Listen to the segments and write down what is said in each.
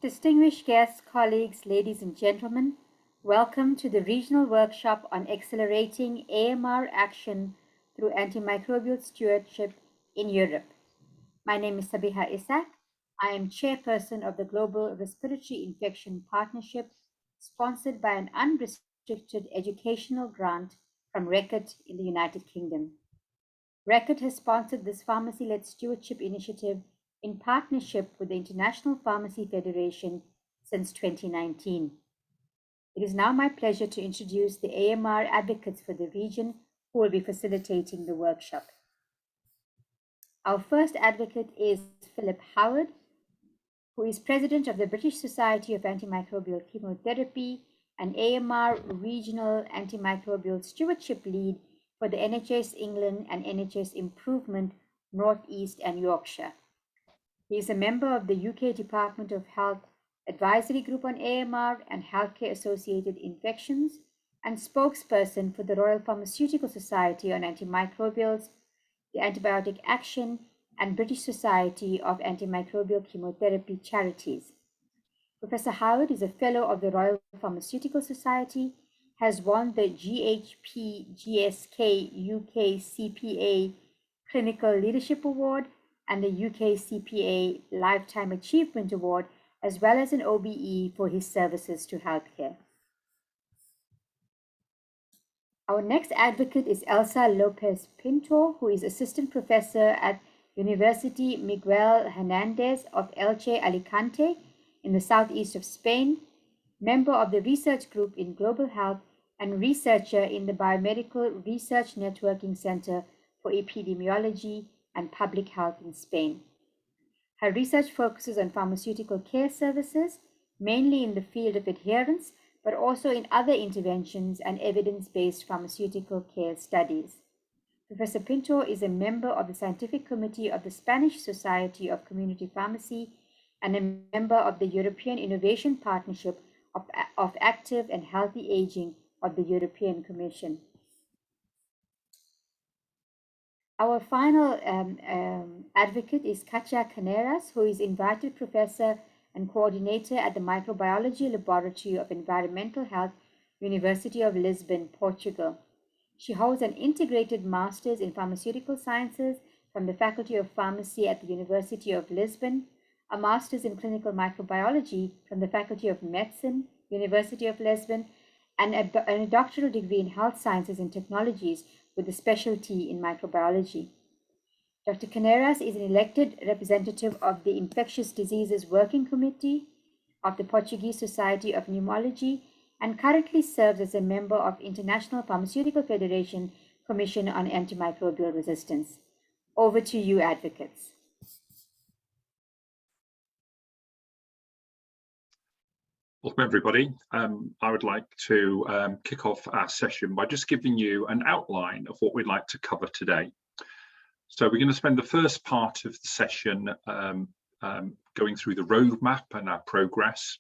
Distinguished guests, colleagues, ladies and gentlemen, welcome to the regional workshop on accelerating AMR action through antimicrobial stewardship in Europe. My name is Sabiha Isaac. I am chairperson of the Global Respiratory Infection Partnership, sponsored by an unrestricted educational grant from Reckitt in the United Kingdom. Reckitt has sponsored this pharmacy-led stewardship initiative in partnership with the International Pharmaceutical Federation since 2019. It is now my pleasure to introduce the AMR advocates for the region who will be facilitating the workshop. Our first advocate is Philip Howard, who is president of the British Society of Antimicrobial Chemotherapy and AMR Regional Antimicrobial Stewardship Lead for the NHS England and NHS Improvement North East and Yorkshire. He is a member of the UK Department of Health Advisory Group on AMR and Healthcare-Associated Infections and spokesperson for the Royal Pharmaceutical Society on Antimicrobials, the Antibiotic Action, and British Society of Antimicrobial Chemotherapy Charities. Professor Howard is a fellow of the Royal Pharmaceutical Society, has won the GHP GSK UK CPA Clinical Leadership Award and the UK CPA Lifetime Achievement Award, as well as an OBE for his services to healthcare. Our next advocate is Elsa Lopez Pinto, who is Assistant Professor at University Miguel Hernandez of Elche, Alicante, in the southeast of Spain, member of the research group in global health, and researcher in the Biomedical Research Networking Center for Epidemiology and Public Health in Spain. Her research focuses on pharmaceutical care services, mainly in the field of adherence, but also in other interventions and evidence-based pharmaceutical care studies. Professor Pinto is a member of the Scientific Committee of the Spanish Society of Community Pharmacy and a member of the European Innovation Partnership of Active and Healthy Aging of the European Commission. Our final advocate is Katia Caneras, who is invited professor and coordinator at the Microbiology Laboratory of Environmental Health, University of Lisbon, Portugal. She holds an integrated master's in pharmaceutical sciences from the Faculty of Pharmacy at the University of Lisbon, a master's in clinical microbiology from the Faculty of Medicine, University of Lisbon, and a doctoral degree in health sciences and technologies with a specialty in microbiology. Dr. Caneras is an elected representative of the Infectious Diseases Working Committee of the Portuguese Society of Pneumology and currently serves as a member of International Pharmaceutical Federation Commission on Antimicrobial Resistance. Over to you, advocates. Welcome, everybody. I would like to kick off our session by just giving you an outline of what we'd like to cover today. So we're going to spend the first part of the session going through the roadmap and our progress.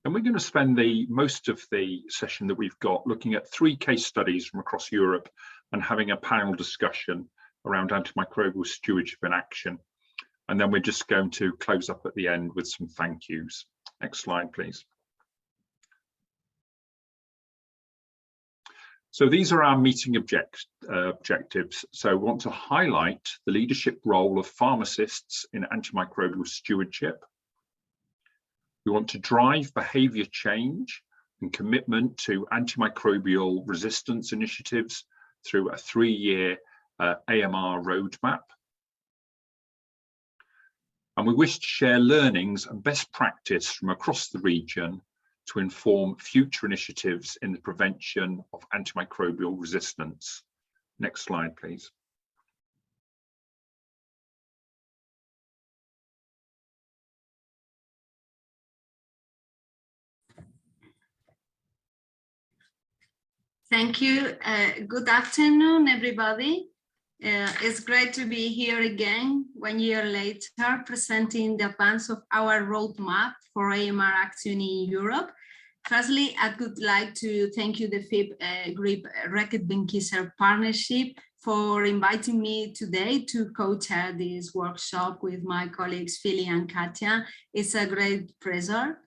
And we're going to spend most of the session that we've got looking at 3 case studies from across Europe and having a panel discussion around antimicrobial stewardship in action. And then we're just going to close up at the end with some thank yous. Next slide, please. So these are our meeting objectives. So I want to highlight the leadership role of pharmacists in antimicrobial stewardship. We want to drive behaviour change and commitment to antimicrobial resistance initiatives through a 3-year AMR roadmap. And we wish to share learnings and best practice from across the region to inform future initiatives in the prevention of antimicrobial resistance. Next slide, please. Thank you. Good afternoon, everybody. It's great to be here again, 1 year later, presenting the advance of our roadmap for AMR action in Europe. Firstly, I would like to thank you, the FIP group Reckitt Partnership, for inviting me today to co-chair this workshop with my colleagues Philly and Katya. It's a great pleasure.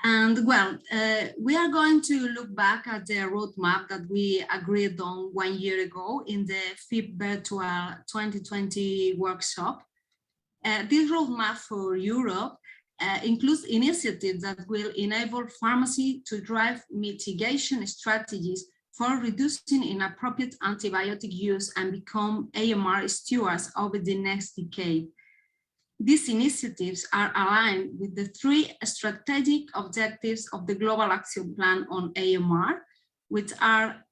And well, we are going to look back at the roadmap that we agreed on 1 year ago in the FIP Virtual 2020 workshop. This roadmap for Europe includes initiatives that will enable pharmacy to drive mitigation strategies for reducing inappropriate antibiotic use and become AMR stewards over the next decade. These initiatives are aligned with the 3 strategic objectives of the Global Action Plan on AMR, which are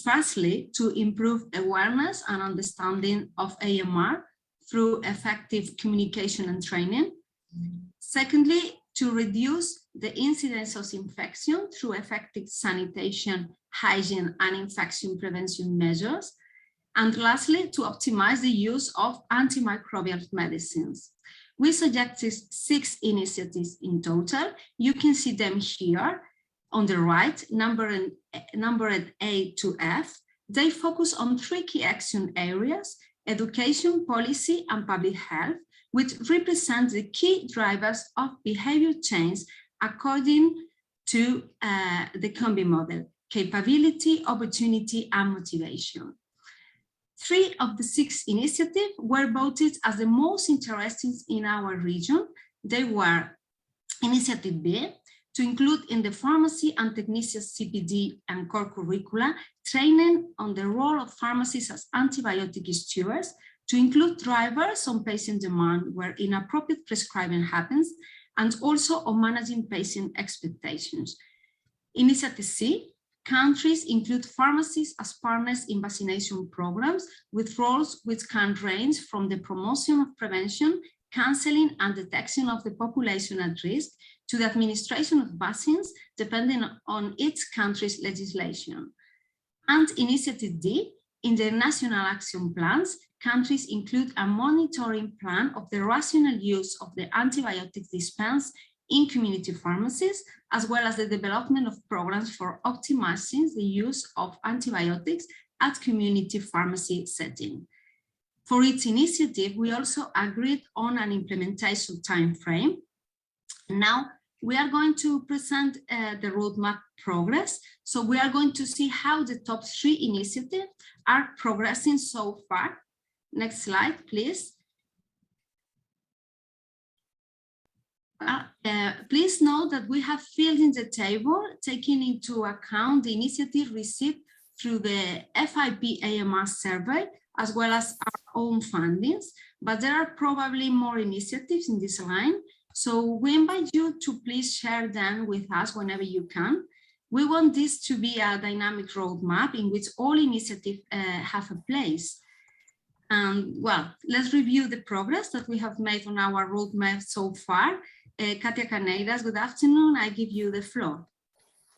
firstly, to improve awareness and understanding of AMR through effective communication and training. Secondly, to reduce the incidence of infection through effective sanitation, hygiene, and infection prevention measures. And lastly, to optimize the use of antimicrobial medicines. We suggested 6 initiatives in total. You can see them here on the right, numbered A to F. They focus on 3 key action areas: education, policy, and public health, which represent the key drivers of behavior change according to the COMBI model: capability, opportunity, and motivation. 3 of the 6 initiatives were voted as the most interesting in our region. They were Initiative B, to include in the pharmacy and technician CPD and core curricula training on the role of pharmacists as antibiotic stewards, to include drivers on patient demand where inappropriate prescribing happens, and also on managing patient expectations. Initiative C, countries include pharmacists as partners in vaccination programs with roles which can range from the promotion of prevention, counseling, and detection of the population at risk to the administration of vaccines, depending on each country's legislation. And Initiative D, in their national action plans, countries include a monitoring plan of the rational use of the antibiotics dispensed in community pharmacies, as well as the development of programs for optimizing the use of antibiotics at community pharmacy setting. For each initiative, we also agreed on an implementation timeframe. Now, we are going to present the roadmap progress. So we are going to see how the top 3 initiatives are progressing so far. Next slide, please. Please note that we have filled in the table, taking into account the initiative received through the FIP AMR survey, as well as our own fundings, but there are probably more initiatives in this line. So we invite you to please share them with us whenever you can. We want this to be a dynamic roadmap in which all initiatives have a place. Well, let's review the progress that we have made on our roadmap so far. Katya Caneiras, good afternoon. I give you the floor.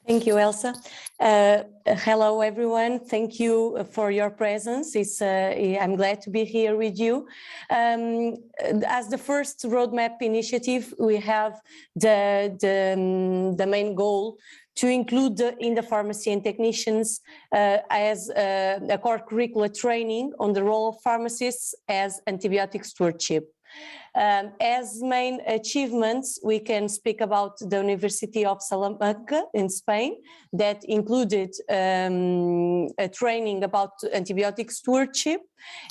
Thank you, Elsa. Hello, everyone. Thank you for your presence. I'm glad to be here with you. As the first roadmap initiative, we have the main goal to include in the pharmacy and technicians as a core curricular training on the role of pharmacists as antibiotic stewardship. As main achievements, we can speak about the University of Salamanca in Spain that included a training about antibiotic stewardship,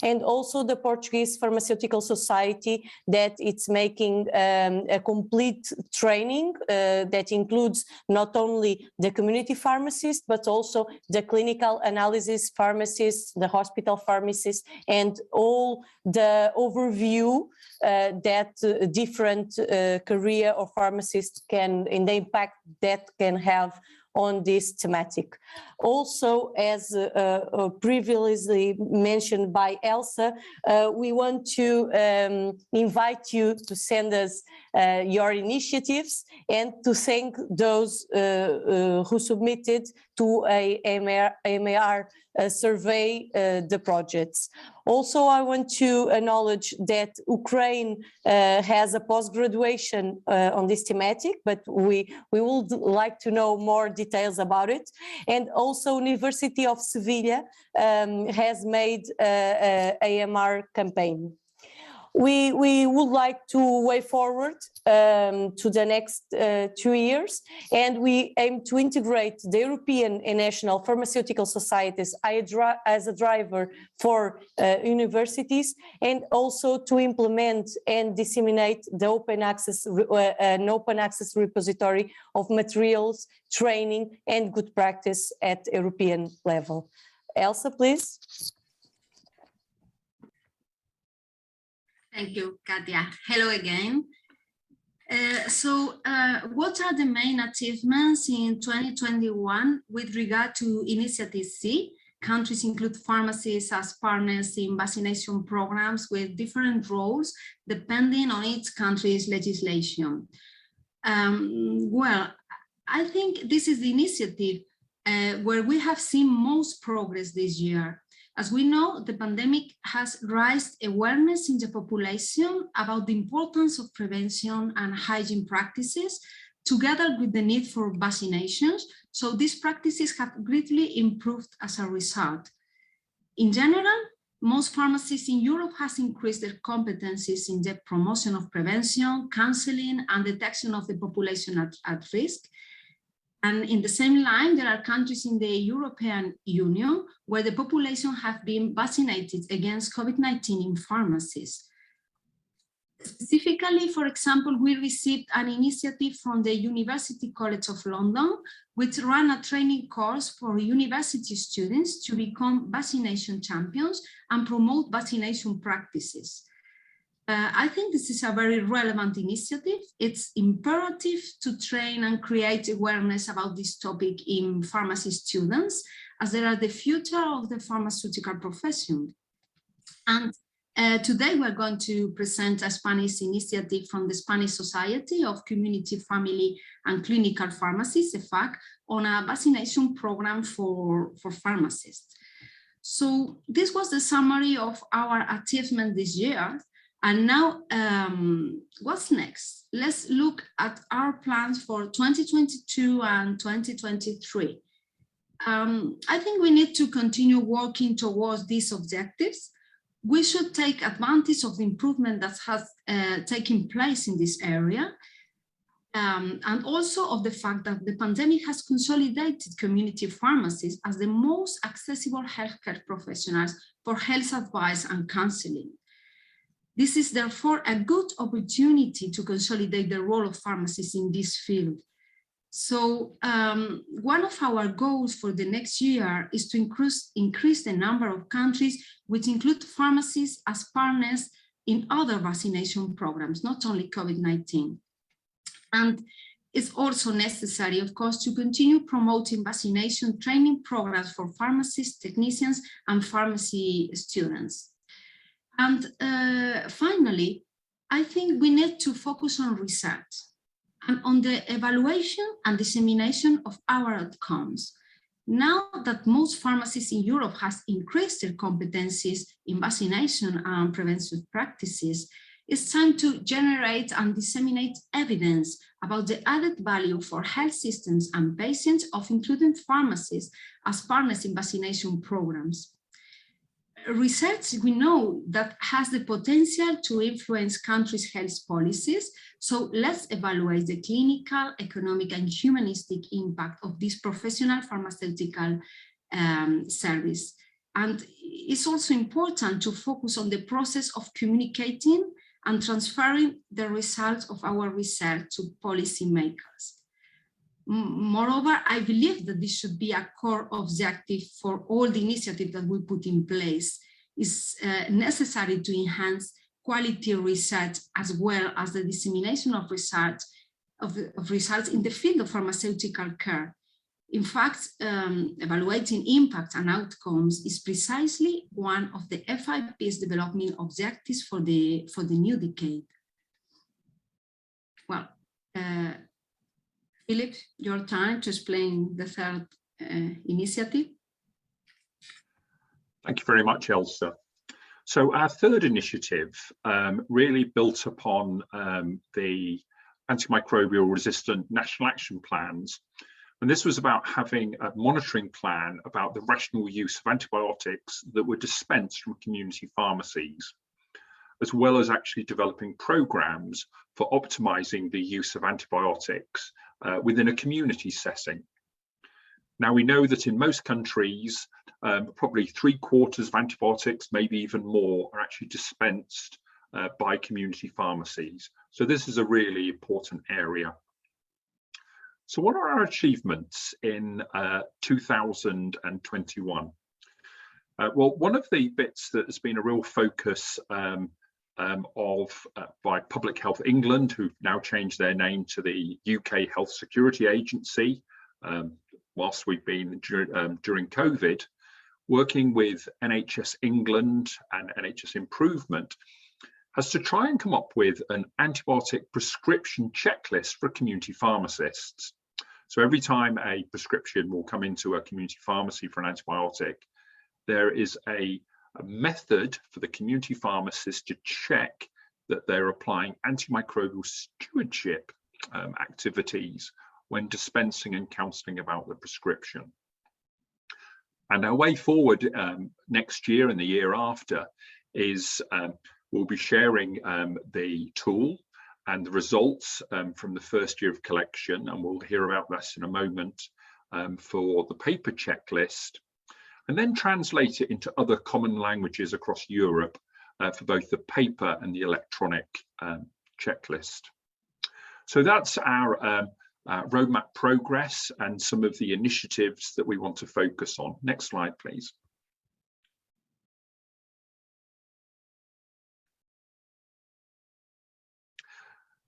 and also the Portuguese Pharmaceutical Society that it's making a complete training that includes not only the community pharmacists, but also the clinical analysis pharmacists, the hospital pharmacists, and all the overview that different career of pharmacists can, in the impact that can have on this thematic. Also, as previously mentioned by Elsa, we want to invite you to send us your initiatives and to thank those who submitted to a AMR survey the projects. Also, I want to acknowledge that Ukraine has a post-graduation on this thematic, but we would like to know more details about it. And also University of Sevilla has made AMR campaign. We would like to way forward to the next 2 years, and we aim to integrate the European and national pharmaceutical societies as a driver for universities, and also to implement and disseminate the open access repository of materials, training, and good practice at European level. Elsa, please. Thank you, Katia. Hello again. What are the main achievements in 2021 with regard to Initiative C? Countries include pharmacists as partners in vaccination programs with different roles depending on each country's legislation. Well, I think this is the initiative where we have seen most progress this year. As we know, the pandemic has raised awareness in the population about the importance of prevention and hygiene practices, together with the need for vaccinations. So these practices have greatly improved as a result. In general, most pharmacists in Europe have increased their competencies in the promotion of prevention, counseling, and detection of the population at risk. And in the same line, there are countries in the European Union where the population have been vaccinated against COVID-19 in pharmacies. Specifically, for example, we received an initiative from the University College of London, which ran a training course for university students to become vaccination champions and promote vaccination practices. I think this is a very relevant initiative. It's imperative to train and create awareness about this topic in pharmacy students, as they are the future of the pharmaceutical profession. And today we're going to present a Spanish initiative from the Spanish Society of Community, Family and Clinical Pharmacists, EFAC, on a vaccination program for pharmacists. So this was the summary of our achievement this year. And now, what's next? Let's look at our plans for 2022 and 2023. I think we need to continue working towards these objectives. We should take advantage of the improvement that has taken place in this area, and also of the fact that the pandemic has consolidated community pharmacies as the most accessible healthcare professionals for health advice and counseling. This is therefore a good opportunity to consolidate the role of pharmacists in this field. So one of our goals for the next year is to increase the number of countries which include pharmacists as partners in other vaccination programs, not only COVID-19. And it's also necessary, of course, to continue promoting vaccination training programs for pharmacists, technicians, and pharmacy students. And finally, I think we need to focus on research and on the evaluation and dissemination of our outcomes. Now that most pharmacists in Europe have increased their competencies in vaccination and prevention practices, it's time to generate and disseminate evidence about the added value for health systems and patients of including pharmacists as partners in vaccination programs. Research, we know, that has the potential to influence countries' health policies. So let's evaluate the clinical, economic, and humanistic impact of this professional pharmaceutical service. And it's also important to focus on the process of communicating and transferring the results of our research to policymakers. Moreover, I believe that this should be a core objective for all the initiatives that we put in place. It's necessary to enhance quality research as well as the dissemination of research of results in the field of pharmaceutical care. In fact, evaluating impact and outcomes is precisely one of the FIP's development objectives for the new decade. Well, Philip, your turn to explain the third initiative. Thank you very much, Elsa. So our third initiative really built upon the antimicrobial resistant national action plans. And this was about having a monitoring plan about the rational use of antibiotics that were dispensed from community pharmacies, as well as actually developing programs for optimizing the use of antibiotics within a community setting. Now, we know that in most countries, probably 3/4 of antibiotics, maybe even more, are actually dispensed by community pharmacies. So this is a really important area. So what are our achievements in 2021? Well, one of the bits that has been a real focus by Public Health England, who've now changed their name to the UK Health Security Agency, whilst we've been during COVID, working with NHS England and NHS Improvement, has to try and come up with an antibiotic prescription checklist for community pharmacists. So every time a prescription will come into a community pharmacy for an antibiotic, there is a method for the community pharmacist to check that they're applying antimicrobial stewardship activities when dispensing and counselling about the prescription. And our way forward next year and the year after is we'll be sharing the tool and the results from the first year of collection, and we'll hear about this in a moment, for the paper checklist, and then translate it into other common languages across Europe for both the paper and the electronic checklist. So that's our roadmap progress and some of the initiatives that we want to focus on. Next slide, please.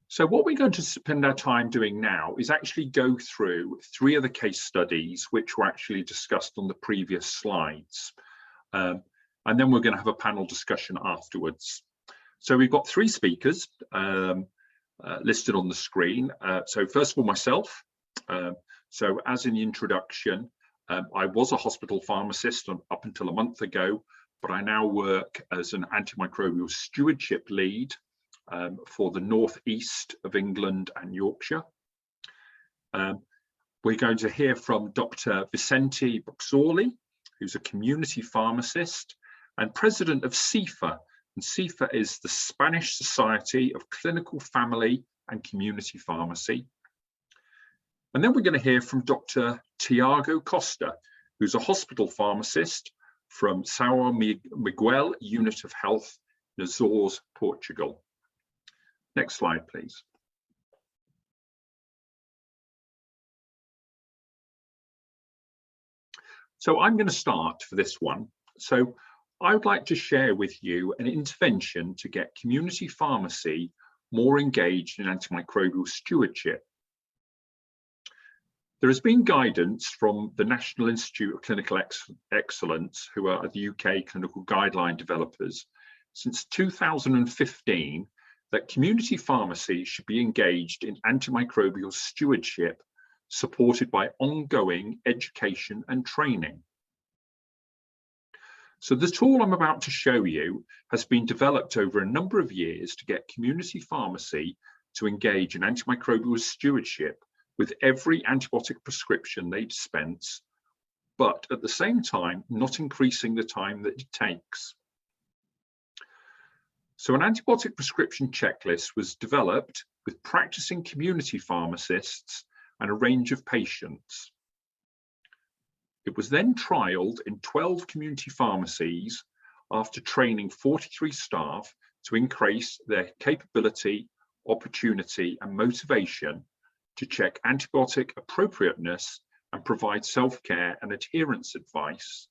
So what we're going to spend our time doing now is actually go through 3 of the case studies which were actually discussed on the previous slides. And then we're going to have a panel discussion afterwards. So we've got 3 speakers listed on the screen. So first of all, myself. So as in the introduction, I was a hospital pharmacist up until a month ago, but I now work as an antimicrobial stewardship lead for the northeast of England and Yorkshire. We're going to hear from Dr. Vicente Boxorli, who's a community pharmacist and president of CIFA. And CIFA is the Spanish Society of Clinical Family and Community Pharmacy. And then we're going to hear from Dr. Tiago Costa, who's a hospital pharmacist from São Miguel Unit of Health, Azores, Portugal. Next slide, please. So I'm going to start for this one. So I would like to share with you an intervention to get community pharmacy more engaged in antimicrobial stewardship. There has been guidance from the National Institute of Clinical Excellence, who are the UK clinical guideline developers, since 2015, that community pharmacy should be engaged in antimicrobial stewardship, supported by ongoing education and training. So the tool I'm about to show you has been developed over a number of years to get community pharmacy to engage in antimicrobial stewardship with every antibiotic prescription they dispense, but at the same time, not increasing the time that it takes. So an antibiotic prescription checklist was developed with practicing community pharmacists and a range of patients. It was then trialled in 12 community pharmacies after training 43 staff to increase their capability, opportunity, and motivation to check antibiotic appropriateness and provide self-care and adherence advice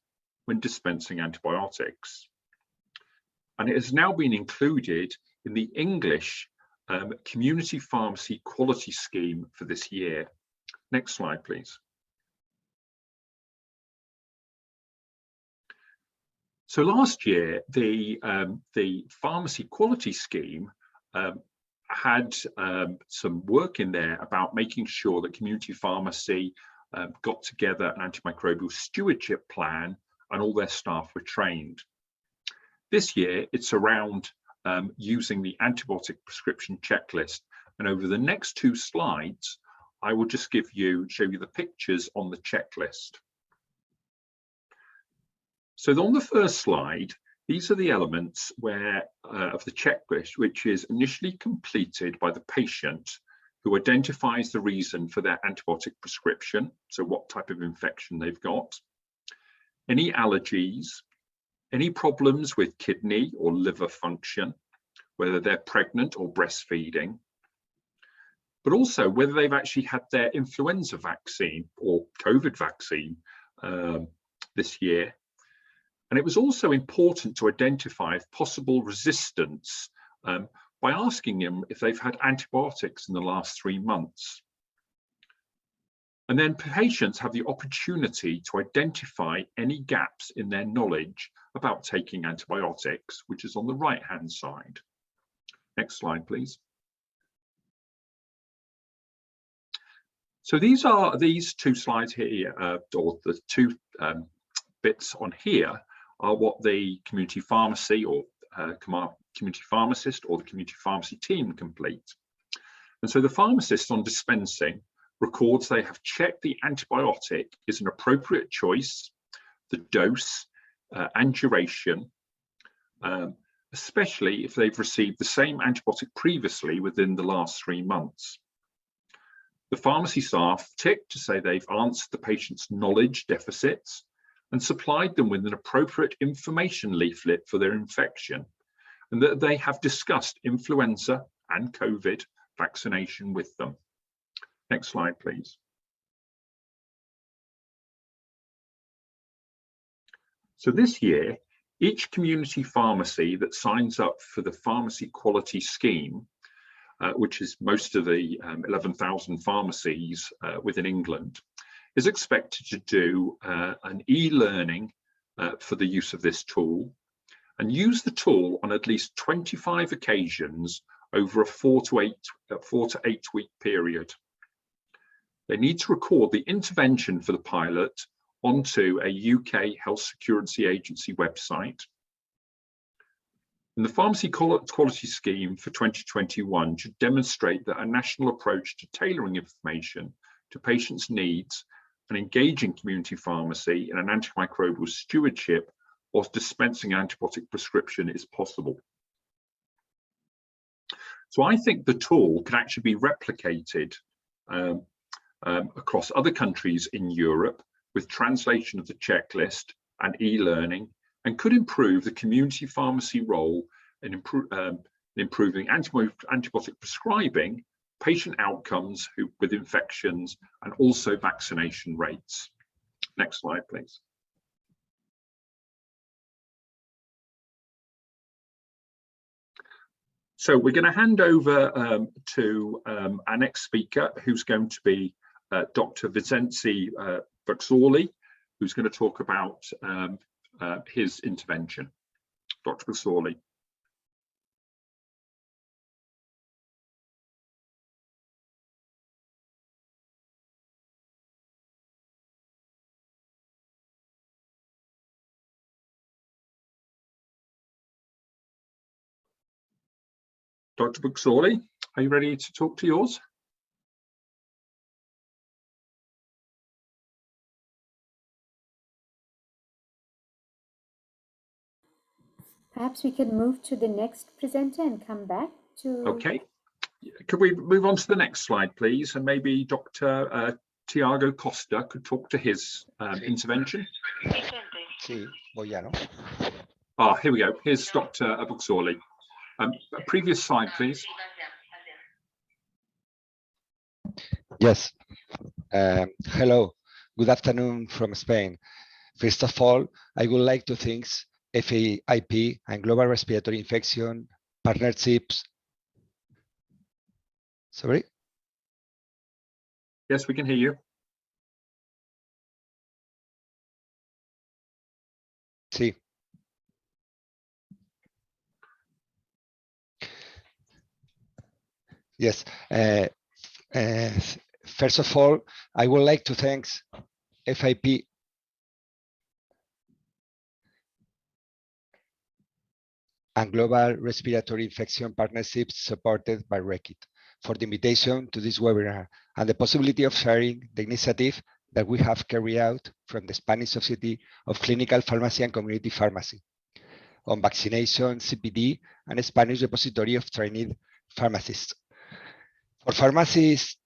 when dispensing antibiotics. And it has now been included in the English Community Pharmacy Quality Scheme for this year. Next slide, please. So last year, the Pharmacy Quality Scheme had some work in there about making sure that community pharmacy got together an antimicrobial stewardship plan and all their staff were trained. This year, it's around using the antibiotic prescription checklist. And over the next 2 slides, I will just show you the pictures on the checklist. So on the first slide, these are the elements of the checklist, which is initially completed by the patient who identifies the reason for their antibiotic prescription, so what type of infection they've got, any allergies, any problems with kidney or liver function, whether they're pregnant or breastfeeding, but also whether they've actually had their influenza vaccine or COVID vaccine this year. And it was also important to identify possible resistance by asking them if they've had antibiotics in the last 3 months. And then patients have the opportunity to identify any gaps in their knowledge about taking antibiotics, which is on the right-hand side. Next slide, please. So these 2 slides here, or the 2 bits on here, are what the community pharmacy or community pharmacist or the community pharmacy team complete. And so the pharmacist on dispensing records they have checked the antibiotic is an appropriate choice, the dose and duration, especially if they've received the same antibiotic previously within the last 3 months. The pharmacy staff tick to say they've answered the patient's knowledge deficits and supplied them with an appropriate information leaflet for their infection, and that they have discussed influenza and COVID vaccination with them. Next slide, please. So this year, each community pharmacy that signs up for the pharmacy quality scheme, which is most of the 11,000 pharmacies within England, is expected to do an e-learning for the use of this tool and use the tool on at least 25 occasions over a 4 to 8 week period. They need to record the intervention for the pilot onto a UK Health Security Agency website. And the pharmacy quality scheme for 2021 should demonstrate that a national approach to tailoring information to patients' needs and engaging community pharmacy in an antimicrobial stewardship whilst dispensing antibiotic prescription is possible. So I think the tool can actually be replicated across other countries in Europe with translation of the checklist and e-learning, and could improve the community pharmacy role in improving antibiotic prescribing, patient outcomes with infections, and also vaccination rates. Next slide, please. So we're going to hand over to our next speaker, who's going to be Dr. Vincenzi Buxorley, who's going to talk about his intervention. Dr. Buxorley. Dr. Buxorley, are you ready to talk to yours? Perhaps we can move to the next presenter and come back to... Okay. Could we move on to the next slide, please? And maybe Dr. Tiago Costa could talk to his intervention. Sí, voy ya, ¿no? Ah, here we go. Here's Dr. Buxorley. Previous slide, please. Yes. Hello. Good afternoon from Spain. First of all, I would like to thank FIP and Global Respiratory Infection Partnerships. Sorry? Yes, we can hear you. Sí. Yes. First of all, I would like to thank FIP and Global Respiratory Infection Partnerships supported by Reckitt, for the invitation to this webinar and the possibility of sharing the initiative that we have carried out from the Spanish Society of Clinical Pharmacy and Community Pharmacy on vaccination, CPD, and a Spanish repository of trained pharmacists. For pharmacists,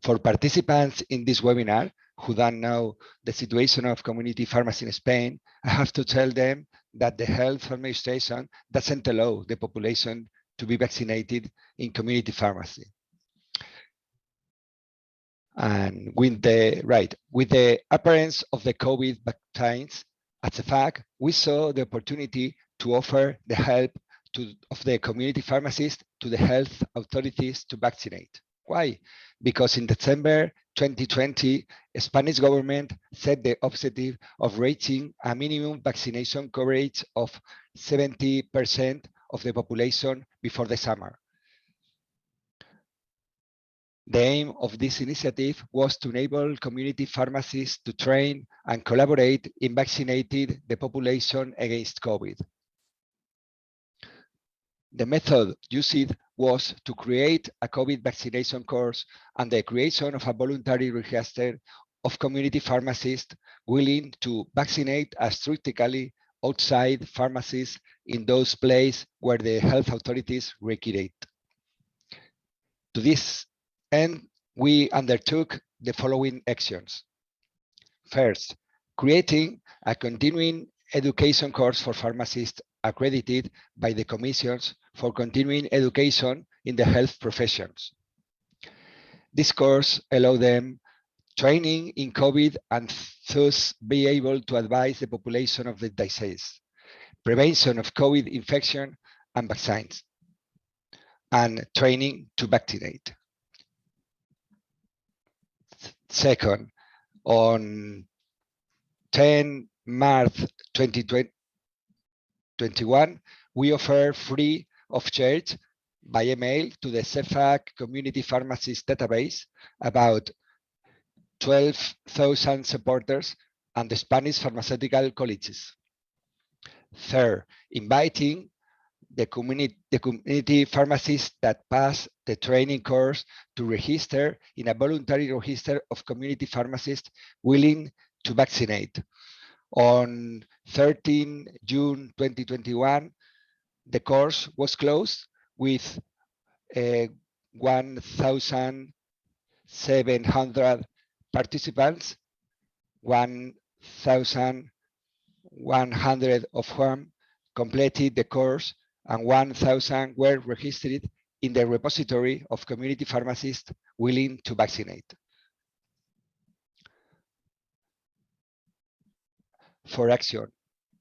For participants in this webinar who don't know the situation of community pharmacy in Spain, I have to tell them that the health administration doesn't allow the population to be vaccinated in community pharmacy. And with the appearance of the COVID vaccines, as a fact, we saw the opportunity to offer the help of the community pharmacists to the health authorities to vaccinate. Why? Because in December 2020, the Spanish government set the objective of reaching a minimum vaccination coverage of 70% of the population before the summer. The aim of this initiative was to enable community pharmacists to train and collaborate in vaccinating the population against COVID. The method used was to create a COVID vaccination course and the creation of a voluntary register of community pharmacists willing to vaccinate strategically outside pharmacies in those places where the health authorities require it. To this end, we undertook the following actions. First, creating a continuing education course for pharmacists accredited by the commissions for continuing education in the health professions. This course allows them training in COVID and thus be able to advise the population of the disease, prevention of COVID infection and vaccines, and training to vaccinate. Second, on 10 March 2021, we offer free of charge by email to the CEFAC community pharmacist database about 12,000 supporters and the Spanish pharmaceutical colleges. Third, inviting the community pharmacists that pass the training course to register in a voluntary register of community pharmacists willing to vaccinate. On 13 June 2021, the course was closed with 1,700 participants, 1,100 of whom completed the course and 1,000 were registered in the repository of community pharmacists willing to vaccinate. For action,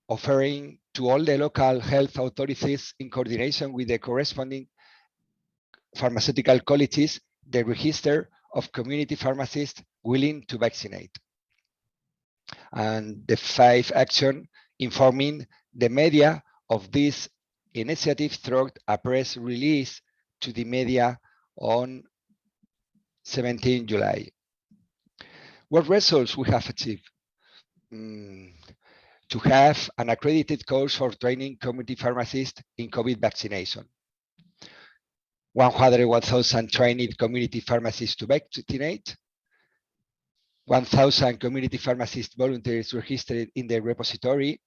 offering to all the local health authorities in coordination with the corresponding pharmaceutical colleges the register of community pharmacists willing to vaccinate. And the 5th action, informing the media of this initiative through a press release to the media on 17 July. What results we have achieved? To have an accredited course for training community pharmacists in COVID vaccination. 101,000 trained community pharmacists to vaccinate. 1,000 community pharmacist volunteers registered in the repository,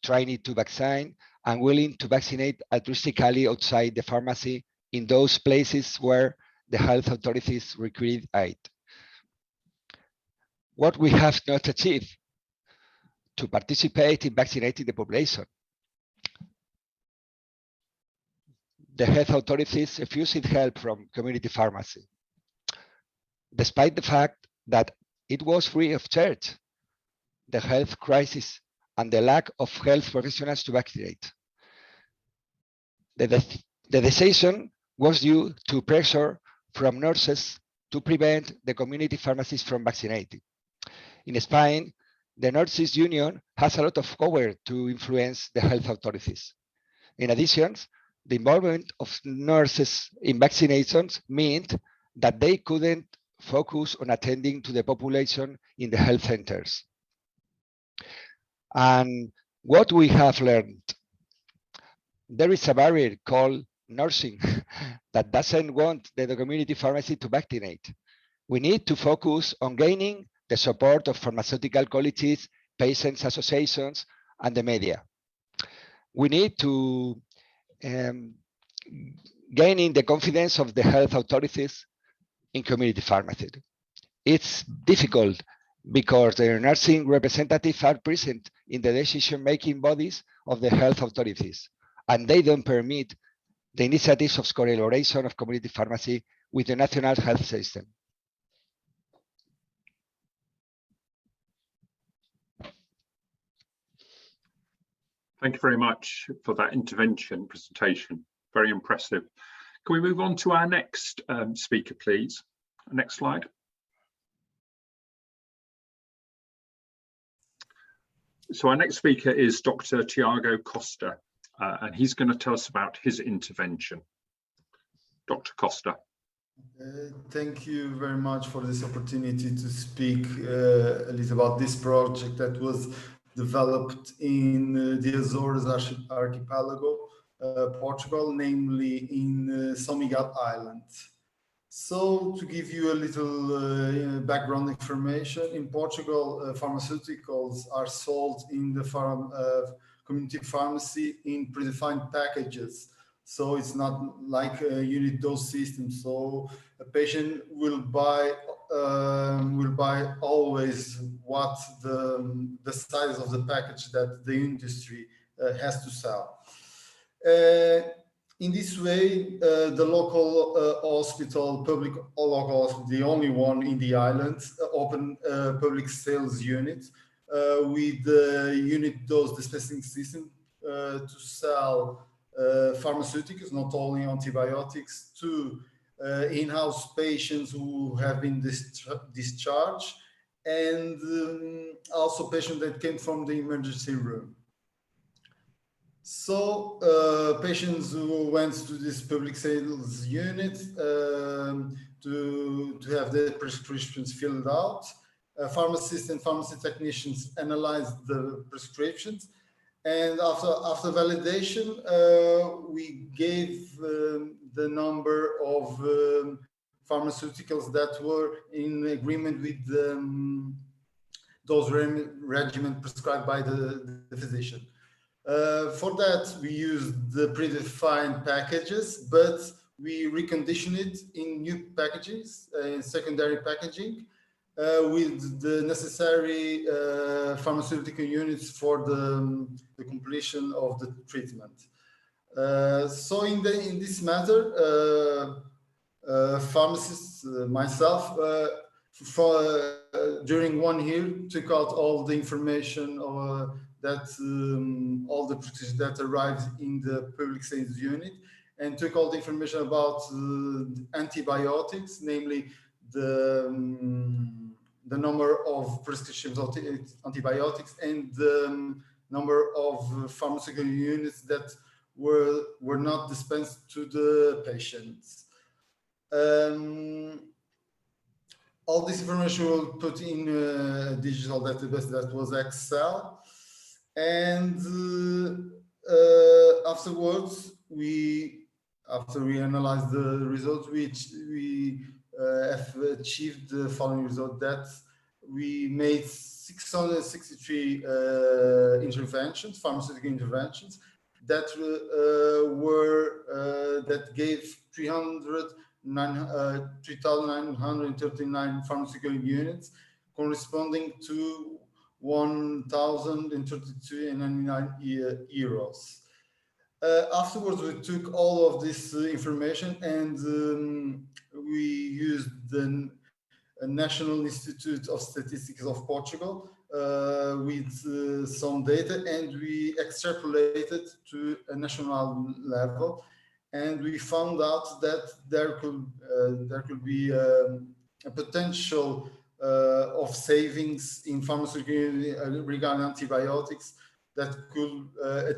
trained to vaccine, and willing to vaccinate altruistically outside the pharmacy in those places where the health authorities require aid. What we have not achieved? To participate in vaccinating the population. The health authorities refused help from community pharmacy, despite the fact that it was free of charge, the health crisis and the lack of health professionals to vaccinate. The decision was due to pressure from nurses to prevent the community pharmacists from vaccinating. In Spain, the Nurses Union has a lot of power to influence the health authorities. In addition, the involvement of nurses in vaccinations meant that they couldn't focus on attending to the population in the health centers. And what we have learned, there is a barrier called nursing that doesn't want the community pharmacy to vaccinate. We need to focus on gaining the support of pharmaceutical colleges, patients associations, and the media. We need to gaining the confidence of the health authorities in community pharmacy. It's difficult because the nursing representatives are present in the decision-making bodies of the health authorities, and they don't permit the initiatives of collaboration of community pharmacy with the national health system. Thank you very much for that intervention presentation. Very impressive. Can we move on to our next speaker, please? Next slide. So our next speaker is Dr. Tiago Costa, and he's going to tell us about his intervention. Dr. Costa. Thank you very much for this opportunity to speak a little about this project that was developed in the Azores archipelago, Portugal, namely in São Miguel Island. So to give you a little background information, in Portugal, pharmaceuticals are sold in the community pharmacy in predefined packages. So it's not like a unit dose system. So a patient will buy always what the size of the package that the industry has to sell. In this way, the local hospital, local hospital, the only one in the island, opened a public sales unit with the unit dose dispensing system to sell pharmaceuticals, not only antibiotics, to in-house patients who have been discharged, and also patients that came from the emergency room. So patients who went to this public sales unit to have their prescriptions filled out, pharmacists and pharmacy technicians analyzed the prescriptions, and after validation, we gave the number of pharmaceuticals that were in agreement with those regimen prescribed by the physician. For that, we used the predefined packages, but we reconditioned it in new packages, in secondary packaging, with the necessary pharmaceutical units for the completion of the treatment. So in this matter, pharmacists, myself, during 1 year, took out all the information that all the prescriptions that arrived in the public sales unit, and took all the information about antibiotics, namely the number of prescriptions of antibiotics and the number of pharmaceutical units that were not dispensed to the patients. All this information was put in a digital database that was Excel, and afterwards, after we analyzed the results, we have achieved the following result: that we made 663 interventions, pharmaceutical interventions, that gave 3,939 pharmaceutical units, corresponding to 1,032.99 euros. Afterwards, we took all of this information and we used the National Institute of Statistics of Portugal with some data, and we extrapolated to a national level, and we found out that there could be a potential of savings in pharmaceutical regarding antibiotics that could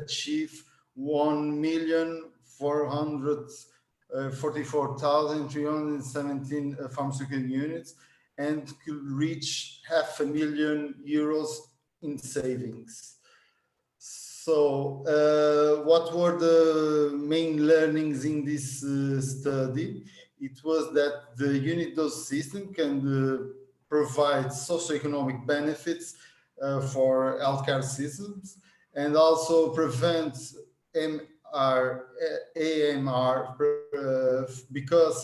achieve 1,444,317 pharmaceutical units, and could reach €500,000 in savings. So what were the main learnings in this study? It was that the unit dose system can provide socioeconomic benefits for healthcare systems, and also prevent AMR because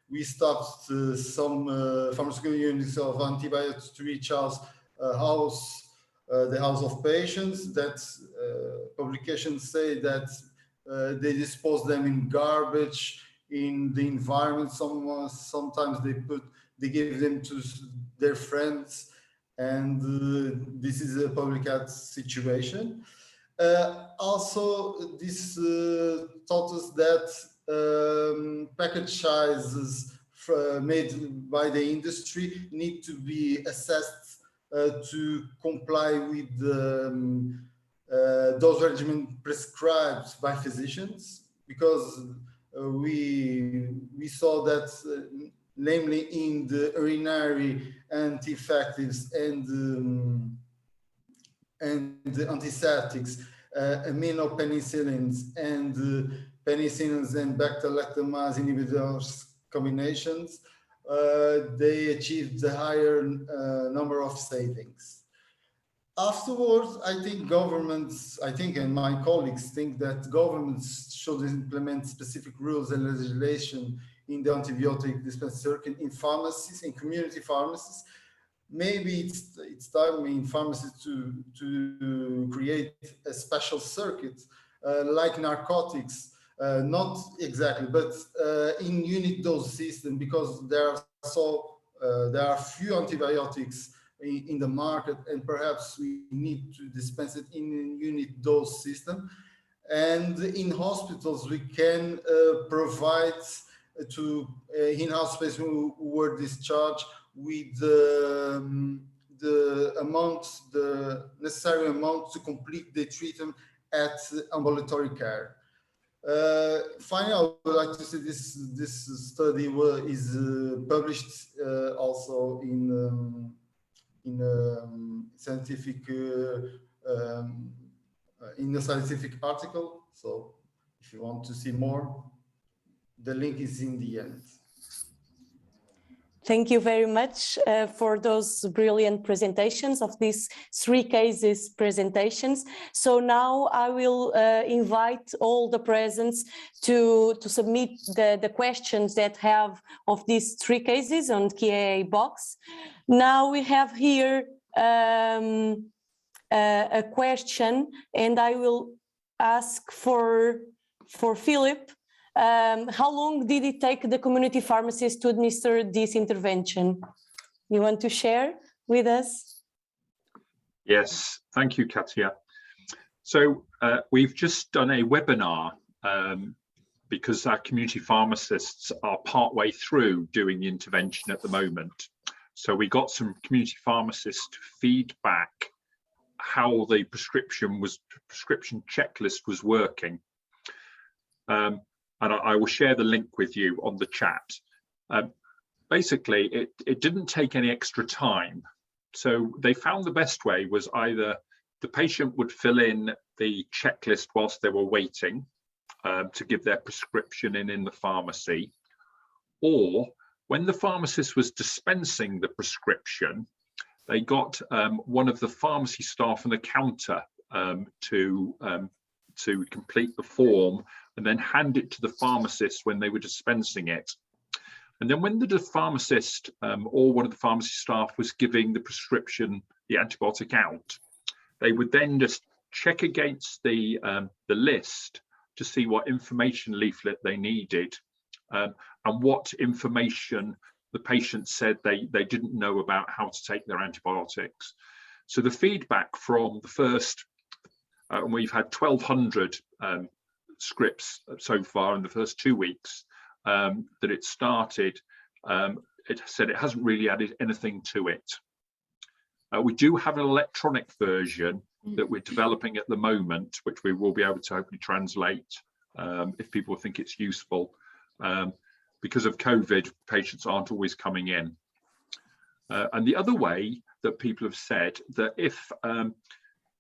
we stopped some pharmaceutical units of antibiotics to reach out the house of patients. That publications say that they dispose them in garbage in the environment. Sometimes they give them to their friends, and this is a public health situation. Also, this taught us that package sizes made by the industry need to be assessed to comply with the dose regimen prescribed by physicians, because we saw that namely in the urinary anti-infectives and the antiseptics, aminopenicillins and penicillins and bacta-lactamase inhibitors combinations, they achieved the higher number of savings. Afterwards, I think governments, and my colleagues think that governments should implement specific rules and legislation in the antibiotic dispensing circuit in pharmacies, in community pharmacies. Maybe it's time in pharmacies to create a special circuit like narcotics, not exactly, but in unit dose system, because there are few antibiotics in the market, and perhaps we need to dispense it in a unit dose system. And in hospitals, we can provide to in-house patients who were discharged with the necessary amount to complete the treatment at ambulatory care. Finally, I would like to say this study is published also in scientific in a scientific article. So if you want to see more, the link is in the end. Thank you very much for those brilliant presentations of these 3 cases presentations. So now I will invite all the presents to submit the questions that have of these 3 cases on Q&A box. Now we have here a question, and I will ask for Philip. How long did it take the community pharmacist to administer this intervention? You want to share with us? Yes, thank you, Katia. So we've just done a webinar because our community pharmacists are partway through doing the intervention at the moment. So we got some community pharmacists to feedback how the prescription checklist was working. And I will share the link with you on the chat. Basically, it didn't take any extra time. So they found the best way was either the patient would fill in the checklist whilst they were waiting to give their prescription in the pharmacy, or when the pharmacist was dispensing the prescription, they got one of the pharmacy staff on the counter to complete the form and then hand it to the pharmacist when they were dispensing it. And then when the pharmacist or one of the pharmacy staff was giving the prescription, the antibiotic out, they would then just check against the list to see what information leaflet they needed and what information the patient said they didn't know about how to take their antibiotics. So the feedback from the first, and we've had 1,200 scripts so far in the first 2 weeks that it started, it said it hasn't really added anything to it. We do have an electronic version that we're developing at the moment, which we will be able to hopefully translate if people think it's useful. Because of COVID, patients aren't always coming in. And the other way that people have said that if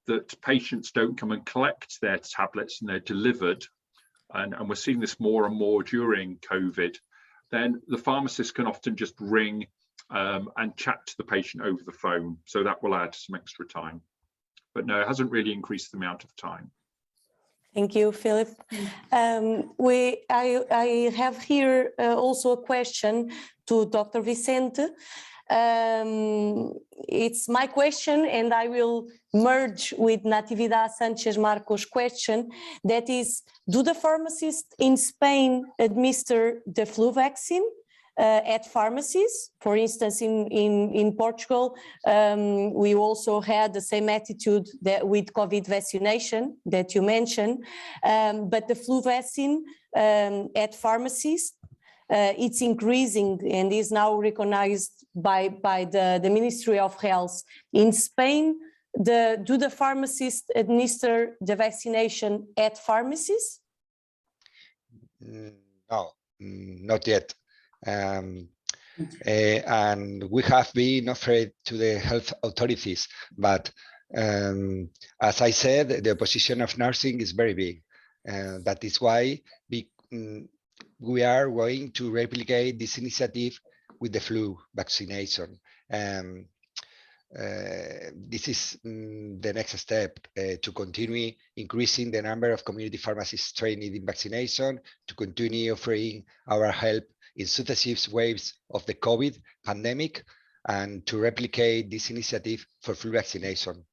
that patients don't come and collect their tablets and they're delivered, and we're seeing this more and more during COVID, then the pharmacist can often just ring and chat to the patient over the phone. So that will add some extra time. But no, it hasn't really increased the amount of time. Thank you, Philip. I have here also a question to Dr. Vicente. It's my question, and I will merge with Natividad Sanchez Marcos' question. That is, do the pharmacists in Spain administer the flu vaccine at pharmacies? For instance, in Portugal, we also had the same attitude that with COVID vaccination that you mentioned, but the flu vaccine at pharmacies, it's increasing and is now recognized by the Ministry of Health. In Spain, do the pharmacists administer the vaccination at pharmacies? No, not yet. And we have been offered to the health authorities, but as I said, the position of nursing is very big. That is why we are going to replicate this initiative with the flu vaccination. This is the next step to continue increasing the number of community pharmacists trained in vaccination, to continue offering our help in successive waves of the COVID pandemic, and to replicate this initiative for flu vaccination.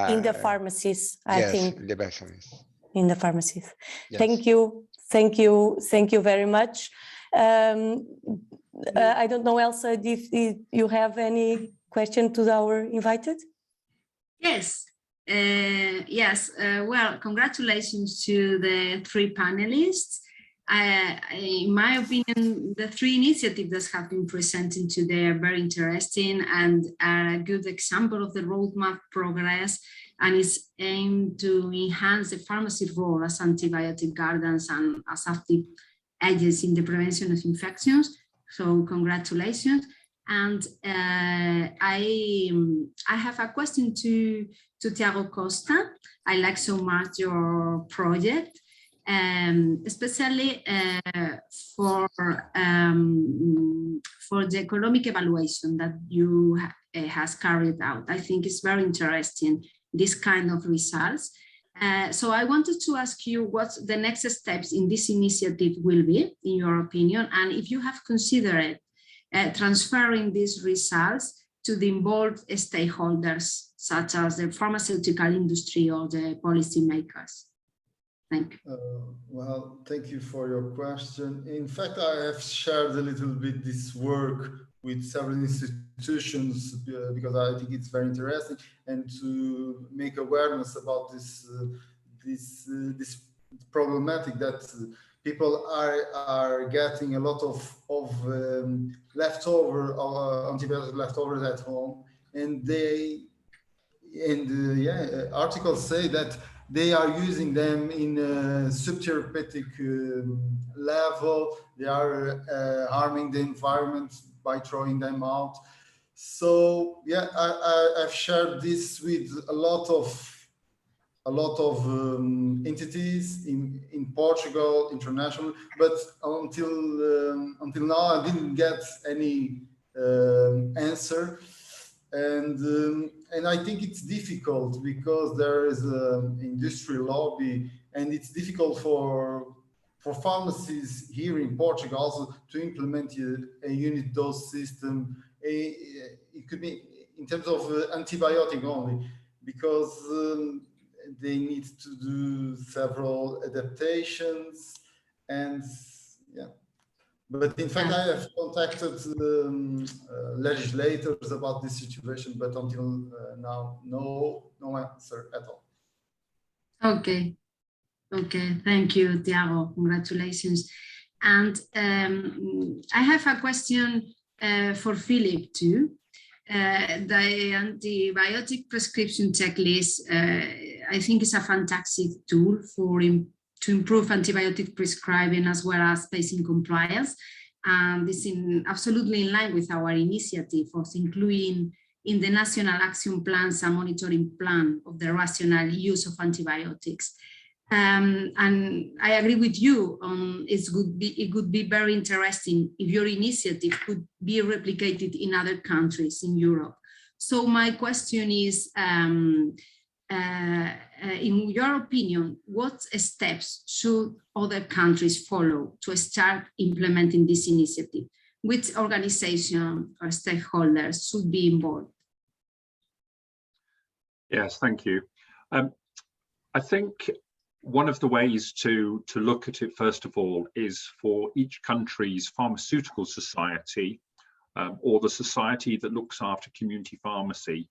In the pharmacies, I think. The vaccines. In the pharmacies. Yes. Thank you very much. I don't know, Elsa, if you have any question to our invited? Yes. Well, congratulations to the three panelists. In my opinion, the three initiatives that have been presented today are very interesting and are a good example of the roadmap progress, and is aimed to enhance the pharmacy role as antibiotic guardians and as active agents in the prevention of infections. So congratulations. And I have a question to Tiago Costa. I like so much your project, especially for the economic evaluation that you has carried out. I think it's very interesting, this kind of results. So I wanted to ask you what the next steps in this initiative will be, in your opinion, and if you have considered transferring these results to the involved stakeholders, such as the pharmaceutical industry or the policymakers. Thank you. Well, thank you for your question. In fact, I have shared a little bit this work with several institutions because I think it's very interesting, and to make awareness about this problematic that people are getting a lot of leftover antibiotic leftovers at home, and articles say that they are using them in a subtherapeutic level. They are harming the environment by throwing them out. So yeah, I've shared this with a lot of entities in Portugal, international, but until now I didn't get any answer, and I think it's difficult because there is an industry lobby, and it's difficult for pharmacies here in Portugal also to implement a unit dose system. It could be in terms of antibiotic only, because they need to do several adaptations, and yeah. But in fact, I have contacted legislators about this situation, but until now, no answer at all. Okay, thank you, Tiago. Congratulations. And I have a question for Philip too. The antibiotic prescription checklist, I think, is a fantastic tool to improve antibiotic prescribing as well as patient compliance. And this is absolutely in line with our initiative of including in the National Action Plans and Monitoring Plan of the rational use of antibiotics. And I agree with you on it would be very interesting if your initiative could be replicated in other countries in Europe. So my question is, in your opinion, what steps should other countries follow to start implementing this initiative? Which organization or stakeholders should be involved? Yes, thank you. I think one of the ways to look at it, first of all, is for each country's pharmaceutical society or the society that looks after community pharmacy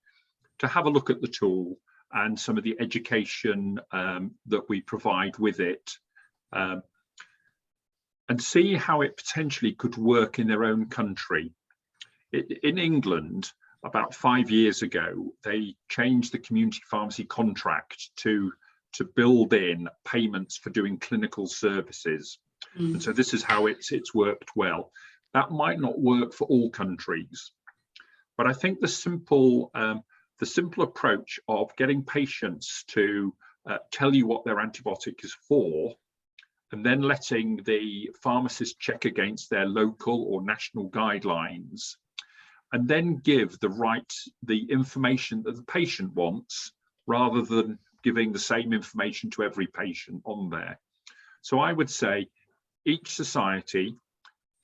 to have a look at the tool and some of the education that we provide with it, and see how it potentially could work in their own country. In England, about 5 years ago, they changed the community pharmacy contract to build in payments for doing clinical services. And so this is how it's worked well. That might not work for all countries, but I think the simple approach of getting patients to tell you what their antibiotic is for, and then letting the pharmacist check against their local or national guidelines, and then give the information that the patient wants, rather than giving the same information to every patient on there. So I would say each society,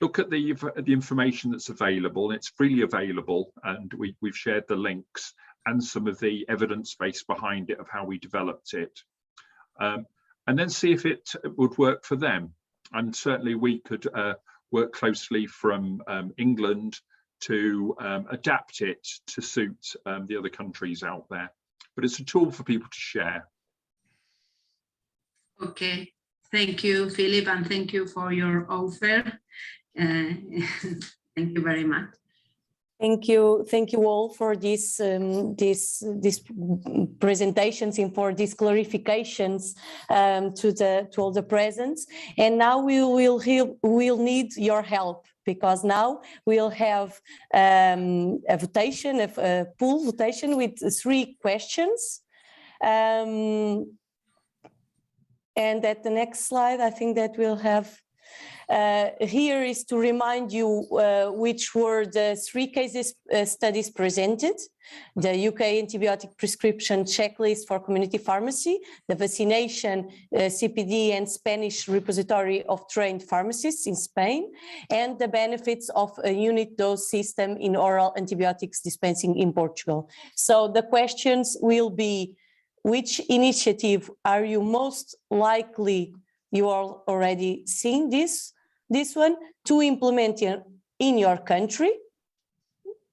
look at the information that's available. It's freely available, and we've shared the links and some of the evidence base behind it of how we developed it. And then see if it would work for them. And certainly we could work closely from England to adapt it to suit the other countries out there. But it's a tool for people to share. Okay, thank you, Philip, and thank you for your offer. Thank you very much. Thank you all for these presentations and for these clarifications to all the presents. And now we'll need your help, because now we'll have a votation, a pool votation with 3 questions. And at the next slide, I think that we'll have here is to remind you which were the 3 cases studies presented: the UK antibiotic prescription checklist for community pharmacy, the vaccination CPD and Spanish repository of trained pharmacists in Spain, and the benefits of a unit dose system in oral antibiotics dispensing in Portugal. So the questions will be: which initiative are you most likely, you are already seeing this one, to implement in your country?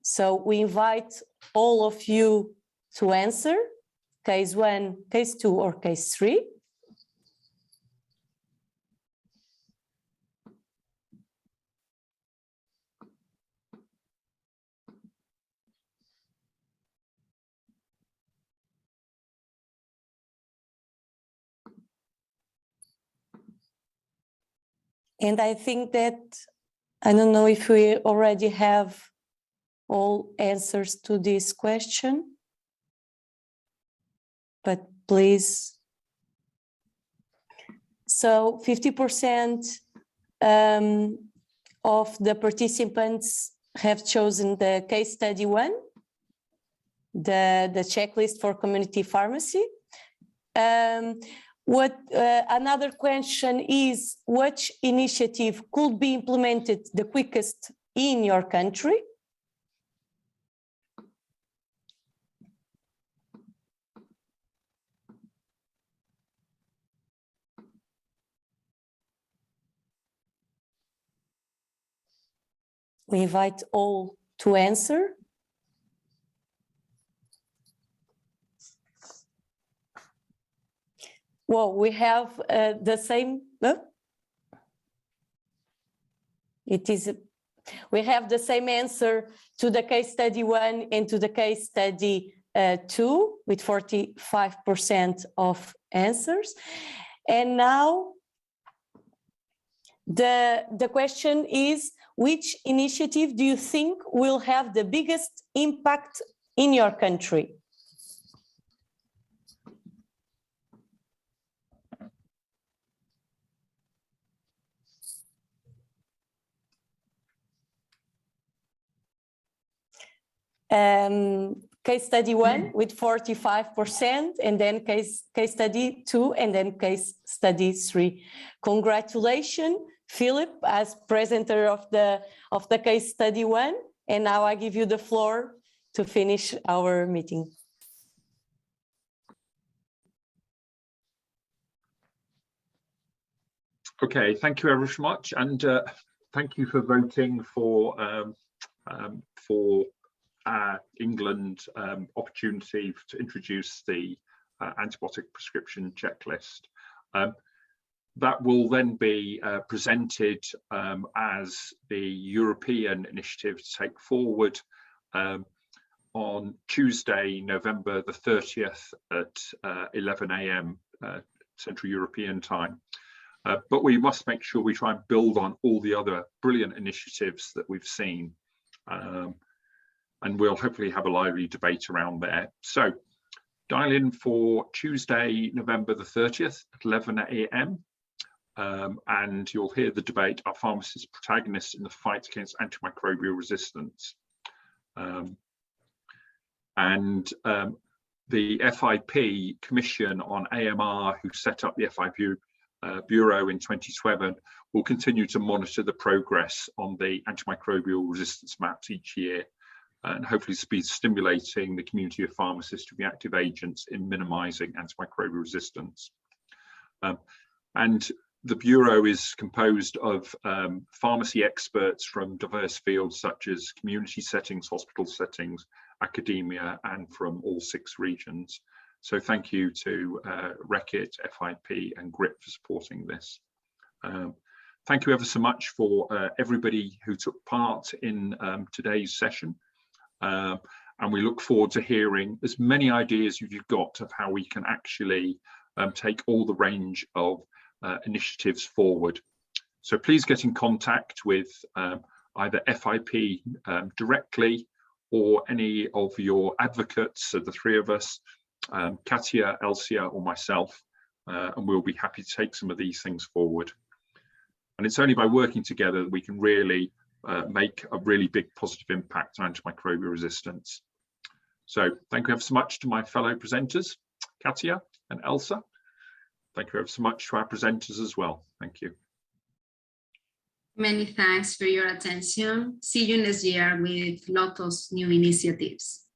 So we invite all of you to answer, case 1, case 2, or case 3. And I think that, I don't know if we already have all answers to this question, but please. So 50% of the participants have chosen the case study 1, the checklist for community pharmacy. Another question is, which initiative could be implemented the quickest in your country? We invite all to answer. Well, we have the same. We have the same answer to the case study 1 and to the case study 2, with 45% of answers. And now the question is: which initiative do you think will have the biggest impact in your country? Case study 1 with 45%, and then case study 2, and then case study 3. Congratulations, Philip, as presenter of the case study 1. And now I give you the floor to finish our meeting. Okay, thank you very much, and thank you for voting for England opportunity to introduce the antibiotic prescription checklist. That will then be presented as the European initiative to take forward on Tuesday, November the 30th at 11 AM Central European time. But we must make sure we try and build on all the other brilliant initiatives that we've seen. And we'll hopefully have a lively debate around there. So dial in for Tuesday, November the 30th at 11 AM. And you'll hear the debate, Are Pharmacists Protagonists in the Fight Against Antimicrobial Resistance? The FIP Commission on AMR, who set up the FIP Bureau in 2012, will continue to monitor the progress on the antimicrobial resistance maps each year, and hopefully be stimulating the community of pharmacists to be active agents in minimizing antimicrobial resistance. And the Bureau is composed of pharmacy experts from diverse fields such as community settings, hospital settings, academia, and from all 6 regions. So thank you to Reckitt, FIP, and GRIP for supporting this. Thank you ever so much for everybody who took part in today's session. And we look forward to hearing as many ideas as you've got of how we can actually take all the range of initiatives forward. So please get in contact with either FIP directly or any of your advocates, so the 3 of us, Katia, Elsia, or myself, and we'll be happy to take some of these things forward. And it's only by working together that we can really make a really big positive impact on antimicrobial resistance. So thank you ever so much to my fellow presenters, Katia and Elsa. Thank you ever so much to our presenters as well. Thank you. Many thanks for your attention. See you next year with lots of new initiatives.